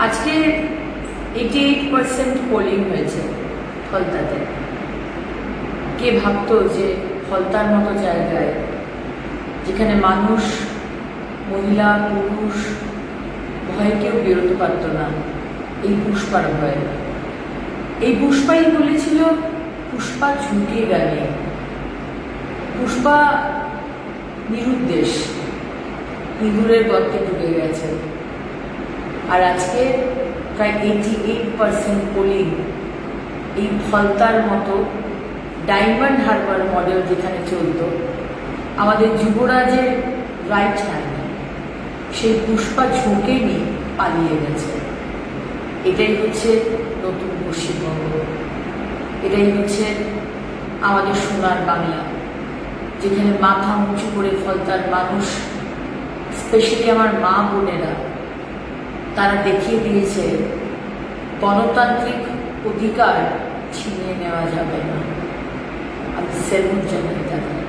আজকে 88% পোলিং হয়েছে ফলতাতে। কে ভাবতো যে ফলতার মতো জায়গায়, যেখানে মানুষ, মহিলা, পুরুষ ভয়ে কেউ বেরোতে পারত না, এই পুষ্পার ভয়ে। এই পুষ্পাই বলেছিল পুষ্পা ঝুঁকে গেলে। পুষ্পা নিরুদ্দেশ, ইঁদুরের গর্তে ঢুকে গেছে। আর আজকে প্রায় 88% পোলিং এই ফলতার মতো ডায়মন্ড হারবার মডেল যেখানে চলতো, আমাদের যুবরাজের রাইট হ্যান্ড সেই পুষ্পা ঝুঁকে নিয়ে পালিয়ে গেছে। এটাই হচ্ছে নতুন পশ্চিমবঙ্গ, এটাই হচ্ছে আমাদের সোনার বাংলা, যেখানে মাথা উঁচু করে ফলতার মানুষ, স্পেশালি আমার মা বোনেরা, তারা দেখিয়ে দিয়েছে গণতান্ত্রিক অধিকার ছিনিয়ে নেওয়া যাবে না। আমি সেলুট জানাই তাদের।